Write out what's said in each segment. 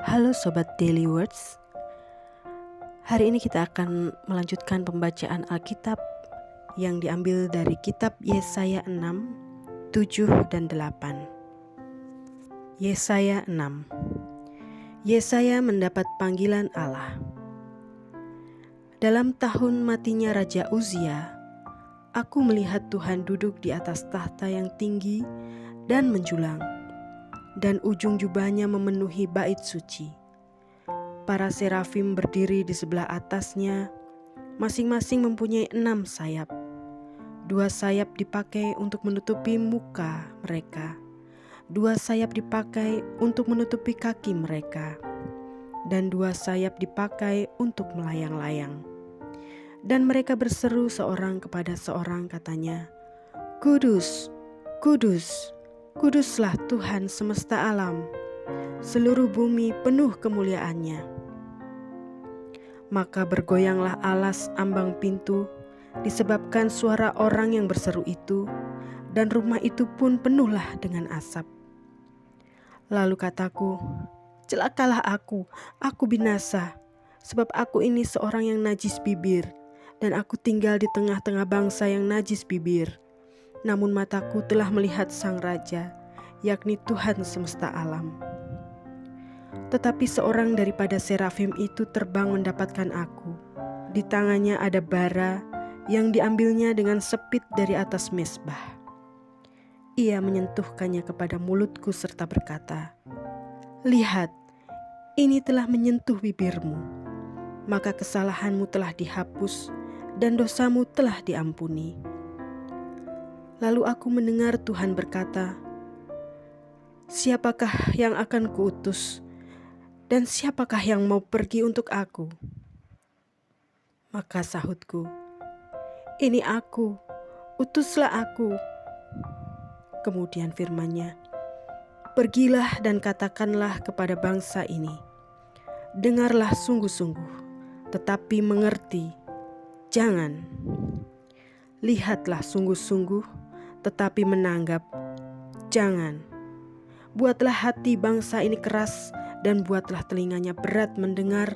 Halo Sobat Daily Words. Hari ini kita akan melanjutkan pembacaan Alkitab yang diambil dari kitab Yesaya 6, 7 dan 8. Yesaya 6. Yesaya mendapat panggilan Allah. Dalam tahun matinya Raja Uzia, aku melihat Tuhan duduk di atas tahta yang tinggi dan menjulang, dan ujung jubahnya memenuhi bait suci. Para serafim berdiri di sebelah atasnya, masing-masing mempunyai 6 sayap. 2 sayap dipakai untuk menutupi muka mereka, 2 sayap dipakai untuk menutupi kaki mereka, dan 2 sayap dipakai untuk melayang-layang. Dan mereka berseru seorang kepada seorang, katanya, "Kudus, kudus, kuduslah Tuhan semesta alam, seluruh bumi penuh kemuliaan-Nya." Maka bergoyanglah alas ambang pintu disebabkan suara orang yang berseru itu, dan rumah itu pun penuhlah dengan asap. Lalu kataku, "Celakalah aku binasa, sebab aku ini seorang yang najis bibir, dan aku tinggal di tengah-tengah bangsa yang najis bibir. Namun mataku telah melihat Sang Raja, yakni Tuhan semesta alam." Tetapi seorang daripada serafim itu terbang mendapatkan aku. Di tangannya ada bara yang diambilnya dengan sepit dari atas mezbah. Ia menyentuhkannya kepada mulutku serta berkata, "Lihat, ini telah menyentuh bibirmu, maka kesalahanmu telah dihapus dan dosamu telah diampuni." Lalu aku mendengar Tuhan berkata, "Siapakah yang akan kuutus, dan siapakah yang mau pergi untuk aku?" Maka sahutku, "Ini aku, utuslah aku." Kemudian firman-Nya, "Pergilah dan katakanlah kepada bangsa ini, dengarlah sungguh-sungguh, tetapi mengerti, jangan. Lihatlah sungguh-sungguh, tetapi menanggap, jangan. Buatlah hati bangsa ini keras, dan buatlah telinganya berat mendengar,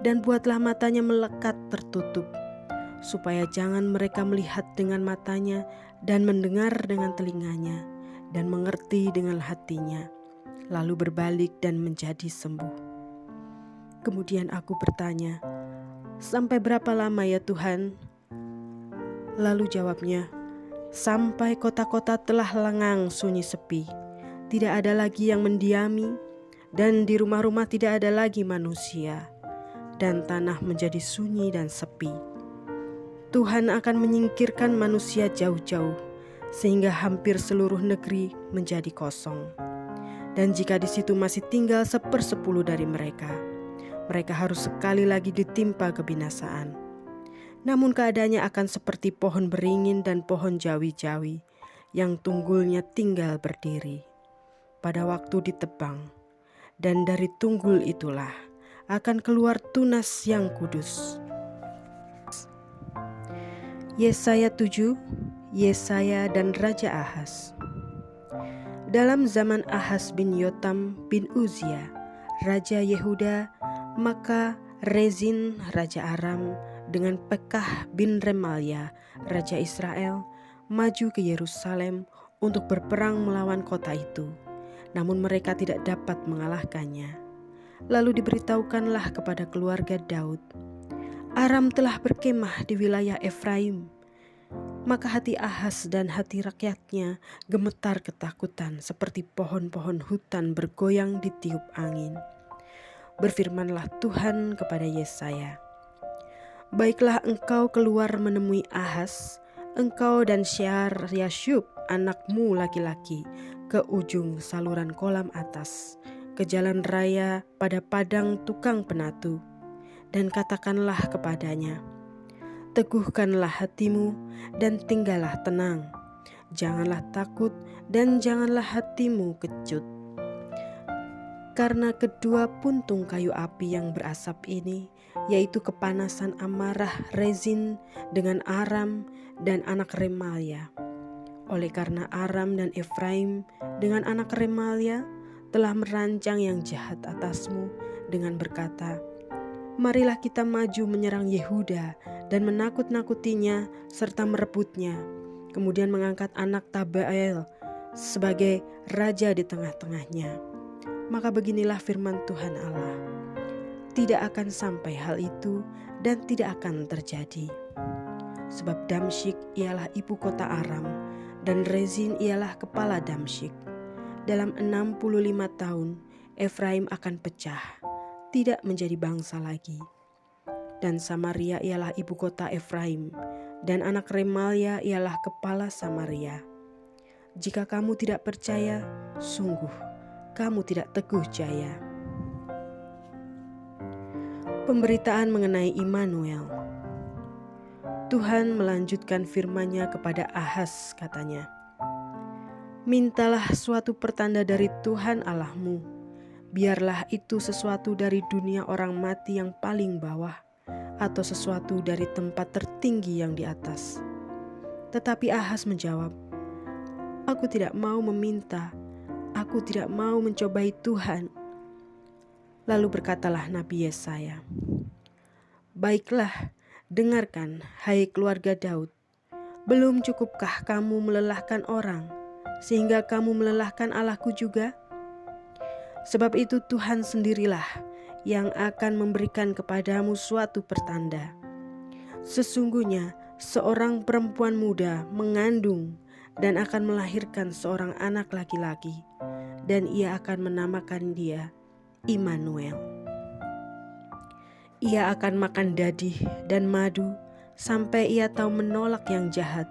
dan buatlah matanya melekat tertutup, supaya jangan mereka melihat dengan matanya, dan mendengar dengan telinganya, dan mengerti dengan hatinya, lalu berbalik dan menjadi sembuh." Kemudian aku bertanya, "Sampai berapa lama ya Tuhan?" Lalu jawabnya, "Sampai kota-kota telah lengang sunyi sepi, tidak ada lagi yang mendiami, dan di rumah-rumah tidak ada lagi manusia, dan tanah menjadi sunyi dan sepi. Tuhan akan menyingkirkan manusia jauh-jauh, sehingga hampir seluruh negeri menjadi kosong. Dan jika di situ masih tinggal 1/10 dari mereka, mereka harus sekali lagi ditimpa kebinasaan. Namun keadaannya akan seperti pohon beringin dan pohon jawi-jawi, yang tunggulnya tinggal berdiri pada waktu ditebang, dan dari tunggul itulah akan keluar tunas yang kudus." Yesaya 7, Yesaya dan Raja Ahaz. Dalam zaman Ahaz bin Yotam bin Uzia, Raja Yehuda, maka Rezin Raja Aram dengan Pekah bin Remalia Raja Israel maju ke Yerusalem untuk berperang melawan kota itu. Namun mereka tidak dapat mengalahkannya. Lalu diberitahukanlah kepada keluarga Daud, "Aram telah berkemah di wilayah Efraim." Maka hati Ahaz dan hati rakyatnya gemetar ketakutan seperti pohon-pohon hutan bergoyang ditiup angin. Berfirmanlah Tuhan kepada Yesaya, "Baiklah engkau keluar menemui Ahaz, engkau dan Syar-Yashub anakmu laki-laki, ke ujung saluran kolam atas, ke jalan raya pada padang tukang penatu, dan katakanlah kepadanya, teguhkanlah hatimu dan tinggallah tenang. Janganlah takut dan janganlah hatimu kecut. Karena kedua puntung kayu api yang berasap ini, yaitu kepanasan amarah Rezin dengan Aram dan anak Remalia. Oleh karena Aram dan Efraim dengan anak Remalia telah merancang yang jahat atasmu dengan berkata, "Marilah kita maju menyerang Yehuda dan menakut-nakutinya serta merebutnya, kemudian mengangkat anak Tabael sebagai raja di tengah-tengahnya." Maka beginilah firman Tuhan Allah, tidak akan sampai hal itu dan tidak akan terjadi. Sebab Damsyik ialah ibu kota Aram dan Rezin ialah kepala Damsyik. Dalam 65 tahun Efraim akan pecah, tidak menjadi bangsa lagi. Dan Samaria ialah ibu kota Efraim, dan anak Remalia ialah kepala Samaria. Jika kamu tidak percaya, sungguh kamu tidak teguh jaya. Pemberitaan mengenai Immanuel. Tuhan melanjutkan firman-Nya kepada Ahaz, katanya, "Mintalah suatu pertanda dari Tuhan Allahmu, biarlah itu sesuatu dari dunia orang mati yang paling bawah, atau sesuatu dari tempat tertinggi yang di atas." Tetapi Ahaz menjawab, "Aku tidak mau meminta, aku tidak mau mencobai Tuhan." Lalu berkatalah Nabi Yesaya, "Baiklah, dengarkan, hai keluarga Daud. Belum cukupkah kamu melelahkan orang, sehingga kamu melelahkan Allahku juga? Sebab itu Tuhan sendirilah yang akan memberikan kepadamu suatu pertanda. Sesungguhnya seorang perempuan muda mengandung dan akan melahirkan seorang anak laki-laki, dan ia akan menamakan dia Immanuel. Ia akan makan dadih dan madu sampai ia tahu menolak yang jahat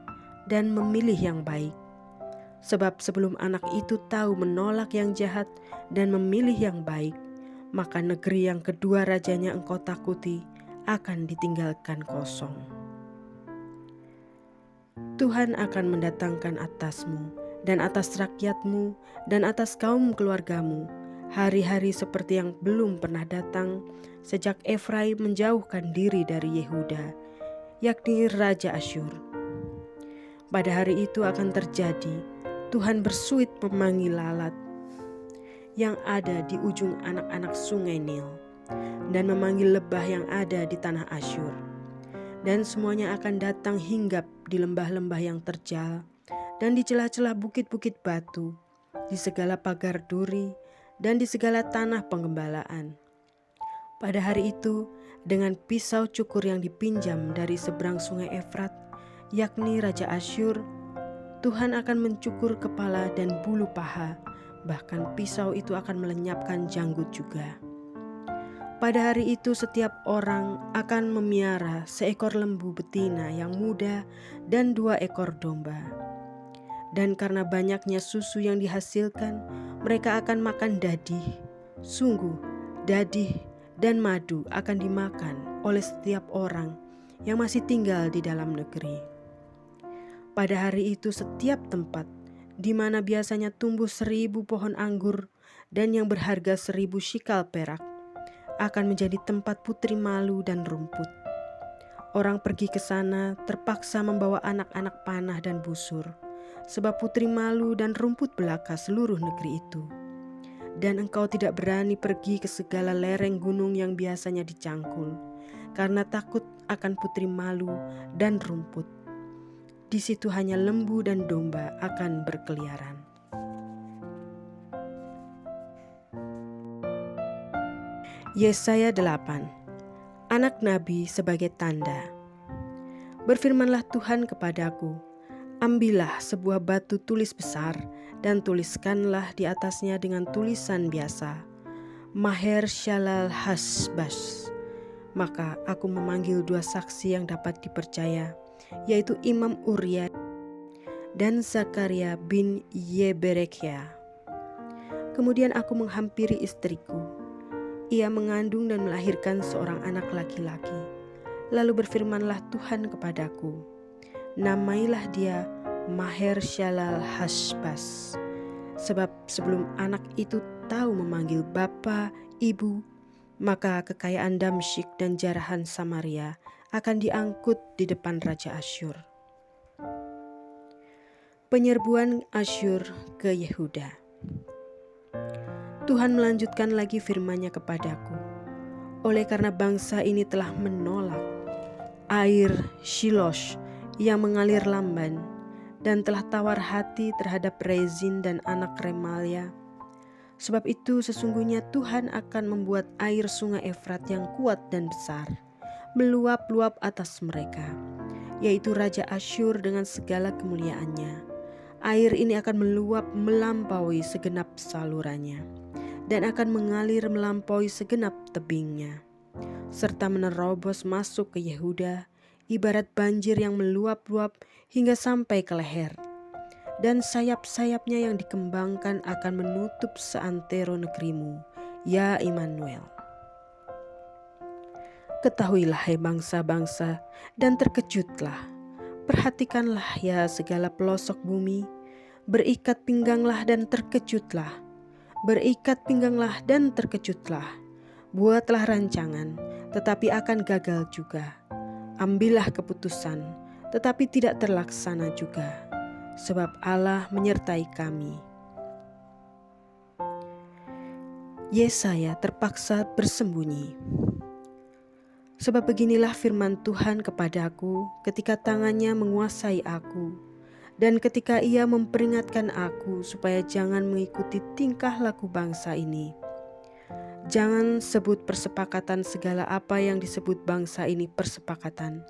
dan memilih yang baik. Sebab sebelum anak itu tahu menolak yang jahat dan memilih yang baik, maka negeri yang kedua rajanya engkau takuti akan ditinggalkan kosong. Tuhan akan mendatangkan atasmu dan atas rakyatmu dan atas kaum keluargamu hari-hari seperti yang belum pernah datang sejak Efraim menjauhkan diri dari Yehuda, yakni Raja Asyur. Pada hari itu akan terjadi, Tuhan bersuit memanggil lalat yang ada di ujung anak-anak sungai Nil, dan memanggil lebah yang ada di tanah Asyur. Dan semuanya akan datang hinggap di lembah-lembah yang terjal, dan di celah-celah bukit-bukit batu, di segala pagar duri, dan di segala tanah penggembalaan. Pada hari itu, dengan pisau cukur yang dipinjam dari seberang sungai Efrat, yakni Raja Asyur, Tuhan akan mencukur kepala dan bulu paha, bahkan pisau itu akan melenyapkan janggut juga. Pada hari itu setiap orang akan memiara seekor lembu betina yang muda dan 2 ekor domba. Dan karena banyaknya susu yang dihasilkan, mereka akan makan dadih. Sungguh, dadih dan madu akan dimakan oleh setiap orang yang masih tinggal di dalam negeri. Pada hari itu setiap tempat di mana biasanya tumbuh 1000 pohon anggur dan yang berharga 1000 shikal perak akan menjadi tempat putri malu dan rumput. Orang pergi ke sana terpaksa membawa anak-anak panah dan busur, sebab putri malu dan rumput belaka seluruh negeri itu. Dan engkau tidak berani pergi ke segala lereng gunung yang biasanya dicangkul, karena takut akan putri malu dan rumput. Di situ hanya lembu dan domba akan berkeliaran. Yesaya 8. Anak Nabi sebagai tanda. Berfirmanlah Tuhan kepadaku, ambillah sebuah batu tulis besar dan tuliskanlah di atasnya dengan tulisan biasa, Maher Shalal Hasbas. Maka aku memanggil 2 saksi yang dapat dipercaya, yaitu Imam Uria dan Zakaria bin Yeberekia. Kemudian aku menghampiri istriku. Ia mengandung dan melahirkan seorang anak laki-laki. Lalu berfirmanlah Tuhan kepadaku, namailah dia Maher Shalal Hasbas, sebab sebelum anak itu tahu memanggil bapa, ibu, maka kekayaan Damsyik dan jarahan Samaria akan diangkut di depan Raja Asyur. Penyerbuan Asyur ke Yehuda. Tuhan melanjutkan lagi firman-Nya kepadaku, oleh karena bangsa ini telah menolak air Shiloh yang mengalir lamban, dan telah tawar hati terhadap Rezin dan anak Remalia. Sebab itu sesungguhnya Tuhan akan membuat air sungai Efrat yang kuat dan besar meluap-luap atas mereka, yaitu Raja Asyur dengan segala kemuliaannya. Air ini akan meluap melampaui segenap salurannya, dan akan mengalir melampaui segenap tebingnya, serta menerobos masuk ke Yehuda, ibarat banjir yang meluap-luap hingga sampai ke leher. Dan sayap-sayapnya yang dikembangkan akan menutup seantero negerimu, ya Immanuel. Ketahuilah hai bangsa-bangsa, dan terkejutlah. Perhatikanlah ya segala pelosok bumi, berikat pingganglah dan terkejutlah. Berikat pingganglah dan terkejutlah. Buatlah rancangan, tetapi akan gagal juga. Ambillah keputusan, tetapi tidak terlaksana juga. Sebab Allah menyertai kami. Yesaya terpaksa bersembunyi. Sebab beginilah firman Tuhan kepadaku ketika tangannya menguasai aku, dan ketika ia memperingatkan aku supaya jangan mengikuti tingkah laku bangsa ini. Jangan sebut persepakatan segala apa yang disebut bangsa ini persepakatan.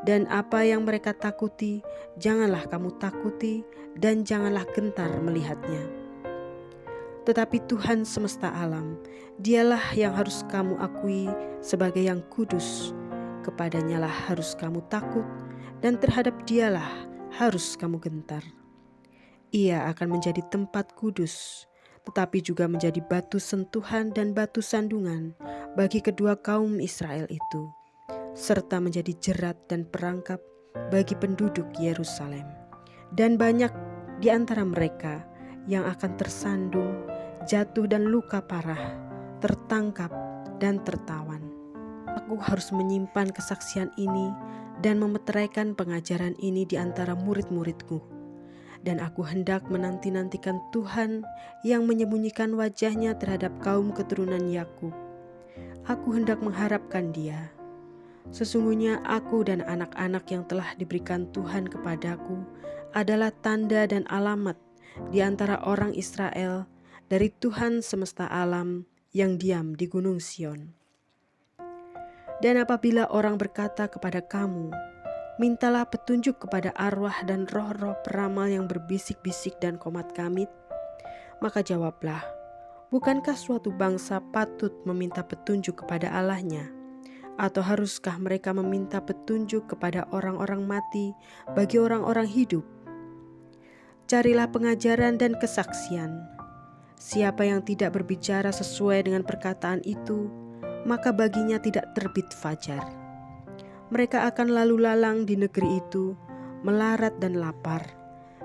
Dan apa yang mereka takuti, janganlah kamu takuti, dan janganlah gentar melihatnya. Tetapi Tuhan semesta alam, dialah yang harus kamu akui sebagai yang kudus. Kepadanya lah harus kamu takut, dan terhadap dialah harus kamu gentar. Ia akan menjadi tempat kudus, tetapi juga menjadi batu sentuhan dan batu sandungan bagi kedua kaum Israel itu, serta menjadi jerat dan perangkap bagi penduduk Yerusalem. Dan banyak di antara mereka yang akan tersandung, jatuh dan luka parah, tertangkap dan tertawan. Aku harus menyimpan kesaksian ini dan memeteraikan pengajaran ini di antara murid-muridku. Dan aku hendak menanti-nantikan Tuhan yang menyembunyikan wajahnya terhadap kaum keturunan Yakub. Aku hendak mengharapkan Dia. Sesungguhnya aku dan anak-anak yang telah diberikan Tuhan kepadaku adalah tanda dan alamat di antara orang Israel dari Tuhan semesta alam yang diam di Gunung Sion. Dan apabila orang berkata kepada kamu, mintalah petunjuk kepada arwah dan roh-roh peramal yang berbisik-bisik dan komat kamit, maka jawablah, bukankah suatu bangsa patut meminta petunjuk kepada Allahnya? Atau haruskah mereka meminta petunjuk kepada orang-orang mati bagi orang-orang hidup? Carilah pengajaran dan kesaksian. Siapa yang tidak berbicara sesuai dengan perkataan itu, maka baginya tidak terbit fajar. Mereka akan lalu lalang di negeri itu, melarat dan lapar.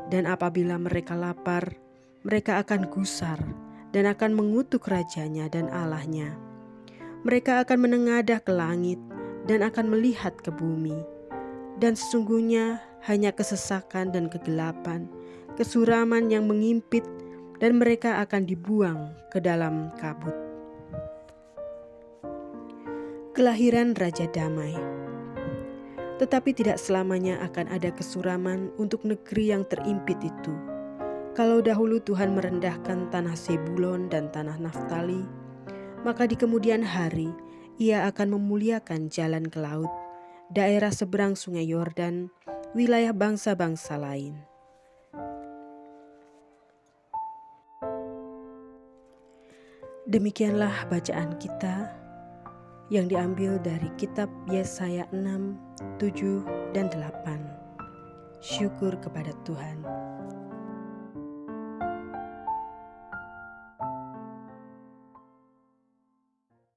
Dan apabila mereka lapar, mereka akan gusar dan akan mengutuk rajanya dan Allahnya. Mereka akan menengadah ke langit dan akan melihat ke bumi. Dan sesungguhnya hanya kesesakan dan kegelapan, kesuraman yang mengimpit, dan mereka akan dibuang ke dalam kabut. Kelahiran Raja Damai. Tetapi tidak selamanya akan ada kesuraman untuk negeri yang terimpit itu. Kalau dahulu Tuhan merendahkan tanah Zebulon dan tanah Naftali, maka di kemudian hari Ia akan memuliakan jalan ke laut, daerah seberang sungai Yordan, wilayah bangsa-bangsa lain. Demikianlah bacaan kita yang diambil dari kitab Yesaya 6, 7, dan 8. Syukur kepada Tuhan.